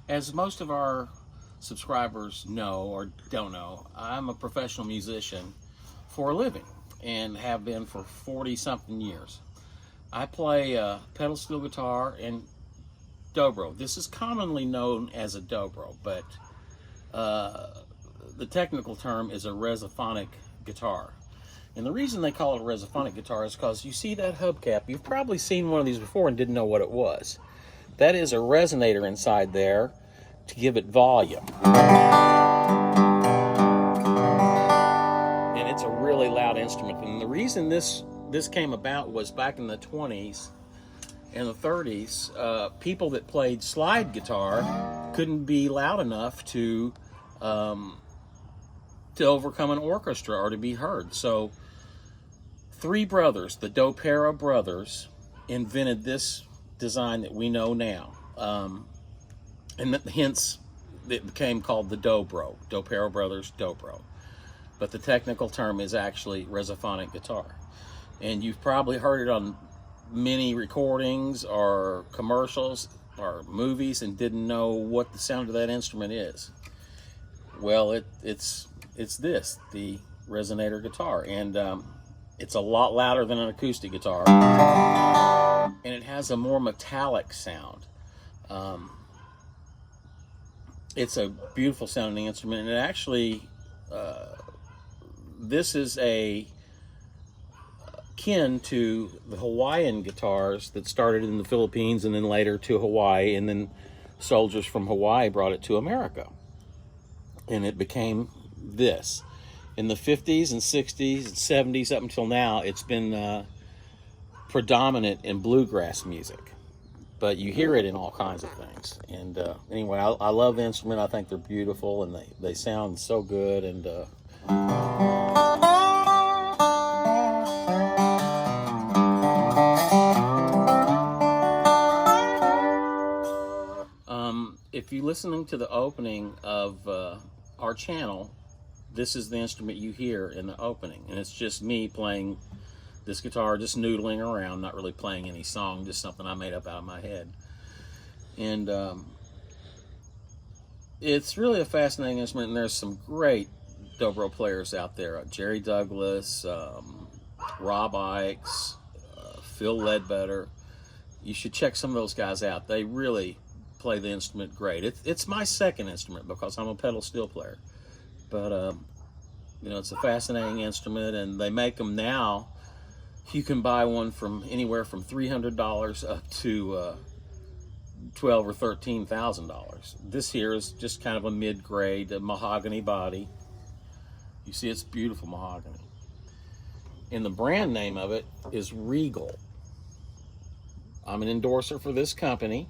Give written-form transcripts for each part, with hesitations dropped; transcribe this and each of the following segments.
As most of our subscribers know or don't know, I'm a professional musician for a living and have been for 40-something years. I play pedal steel guitar and Dobro. This is commonly known as a Dobro, but the technical term is a resophonic guitar. And the reason they call it a resophonic guitar is because you see that hubcap. You've probably seen one of these before and didn't know what it was. That is a resonator inside there to give it volume. And it's a really loud instrument. And the reason this came about was back in the 20s and the 30s, people that played slide guitar couldn't be loud enough to overcome an orchestra or to be heard. So three brothers, the Dobro brothers, invented this design that we know now, and hence it became called the Dobro. Dobro brothers, Dobro, but the technical term is actually resophonic guitar. And you've probably heard it on many recordings or commercials or movies and didn't know what the sound of that instrument is. Well, it's this, the Resonator guitar, and it's a lot louder than an acoustic guitar, and it has a more metallic sound. It's a beautiful sounding instrument, and it actually, this is akin to the Hawaiian guitars that started in the Philippines and then later to Hawaii, and then soldiers from Hawaii brought it to America, and it became this. In the 50s and 60s and 70s up until now, it's been predominant in bluegrass music, but you hear it in all kinds of things. And anyway, I love the instrument. I think they're beautiful, and they sound so good. And if you're listening to the opening of our channel, this is the instrument you hear in the opening, and it's just me playing this guitar, just noodling around, not really playing any song, just something I made up out of my head. And it's really a fascinating instrument, and there's some great Dobro players out there. Jerry Douglas, Rob Ickes, Phil Ledbetter. You should check some of those guys out. They really play the instrument great. It's my second instrument because I'm a pedal steel player. But, you know, it's a fascinating instrument, and they make them now. You can buy one from anywhere from $300 up to $12,000 or $13,000. This here is just kind of a mid-grade mahogany body. You see, it's beautiful mahogany. And the brand name of it is Regal. I'm an endorser for this company.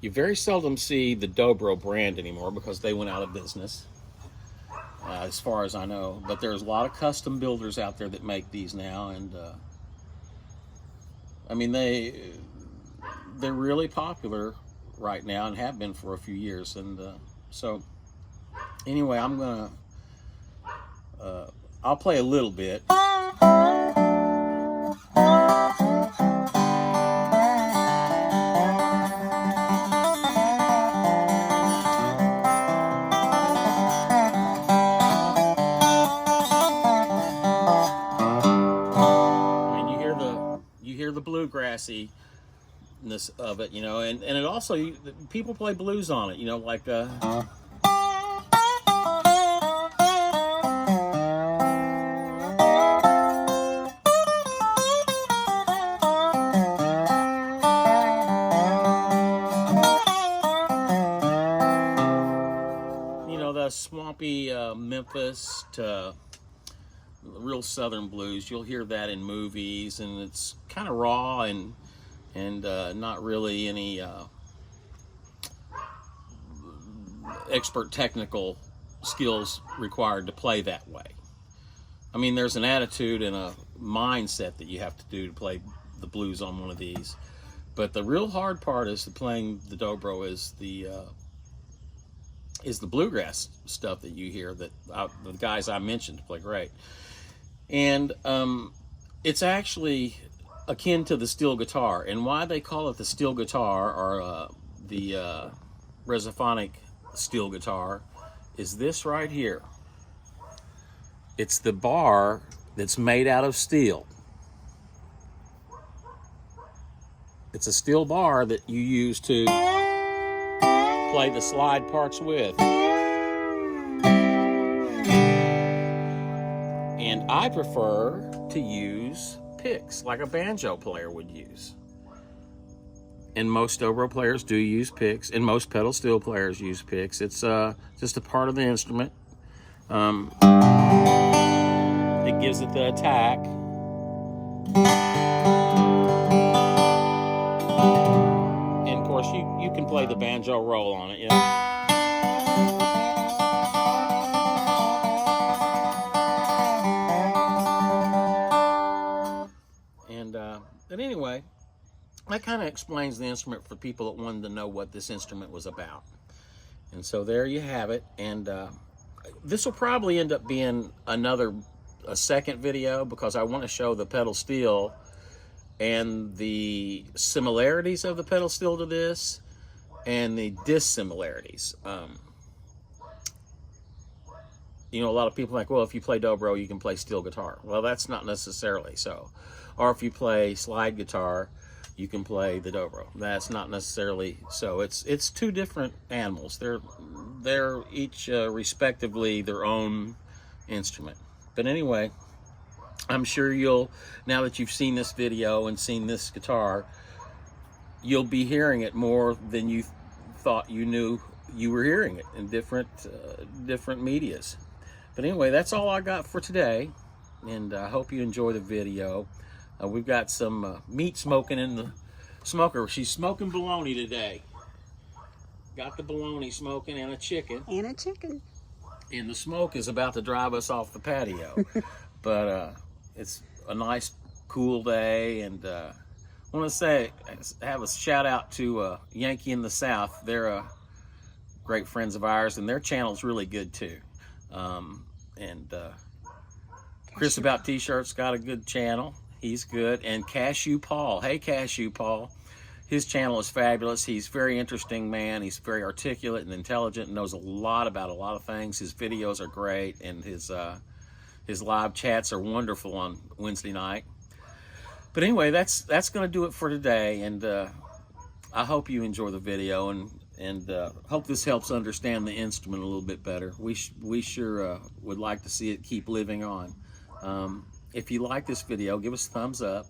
You very seldom see the Dobro brand anymore because they went out of business, as far as I know. But there's a lot of custom builders out there that make these now, and I mean they're really popular right now and have been for a few years. And so anyway, I'll play a little bit. The bluegrassiness of it, you know, and it also, people play blues on it, you know, like you know, the swampy Memphis to real southern blues. You'll hear that in movies, and it's kind of raw and not really any expert technical skills required to play that way. I mean, there's an attitude and a mindset that you have to do to play the blues on one of these, but the real hard part is playing the Dobro is the bluegrass stuff that you hear that the guys I mentioned play great. And it's actually akin to the steel guitar. And why they call it the steel guitar, or the Resophonic steel guitar, is this right here. It's the bar that's made out of steel. It's a steel bar that you use to play the slide parts with. And I prefer to use picks like a banjo player would use. And most dobro players do use picks, and most pedal steel players use picks. It's just a part of the instrument. It gives it the attack. And of course, you can play the banjo roll on it, yeah. But anyway, that kind of explains the instrument for people that wanted to know what this instrument was about. And so there you have it. And this will probably end up being a second video, because I want to show the pedal steel and the similarities of the pedal steel to this and the dissimilarities. You know, a lot of people think, well, if you play dobro, you can play steel guitar. Well, that's not necessarily so. Or if you play slide guitar, you can play the dobro. That's not necessarily so. It's two different animals. They're each respectively their own instrument. But anyway, I'm sure now that you've seen this video and seen this guitar, you'll be hearing it more than you thought you knew you were hearing it in different medias. But anyway, that's all I got for today, and I hope you enjoy the video. We've got some meat smoking in the smoker. She's smoking bologna today. Got the bologna smoking, and a chicken. And a chicken. And the smoke is about to drive us off the patio. But it's a nice, cool day, and I want to have a shout out to Yankee in the South. They're great friends of ours, and their channel's really good too. Chris About T-Shirts got a good channel. He's good. And Cashew Paul. Hey, Cashew Paul. His channel is fabulous. He's a very interesting man. He's very articulate and intelligent and knows a lot about a lot of things. His videos are great, and his live chats are wonderful on Wednesday night. But anyway, that's going to do it for today, and I hope you enjoy the video, and hope this helps understand the instrument a little bit better. We sure would like to see it keep living on. If you like this video, give us a thumbs up.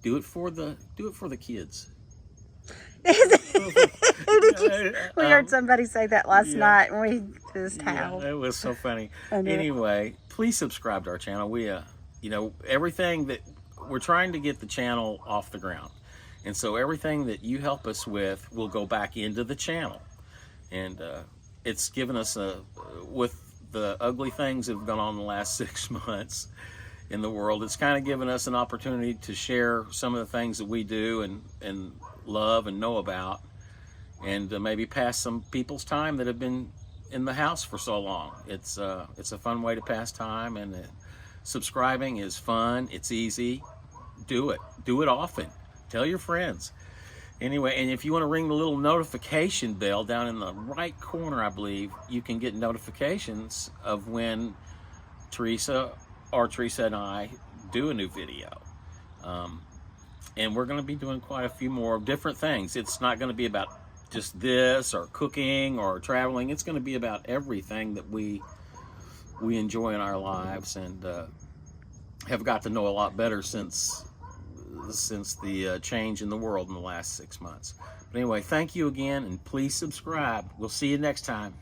Do it for the kids. We heard somebody say that last night, and we just howled. It was so funny. Anyway, please subscribe to our channel. We everything that we're trying to get the channel off the ground, and so everything that you help us with will go back into the channel. And it's given us with the ugly things that have gone on the last 6 months in the world, it's kind of given us an opportunity to share some of the things that we do and love and know about, and maybe pass some people's time that have been in the house for so long. It's a fun way to pass time, and subscribing is fun. It's easy. Do it often. Tell your friends. Anyway, and if you want to ring the little notification bell down in the right corner, I believe, you can get notifications of when Teresa and I do a new video. And we're going to be doing quite a few more different things. It's not going to be about just this or cooking or traveling. It's going to be about everything that we enjoy in our lives, and have got to know a lot better since the change in the world in the last 6 months. But anyway, thank you again, and please subscribe. We'll see you next time.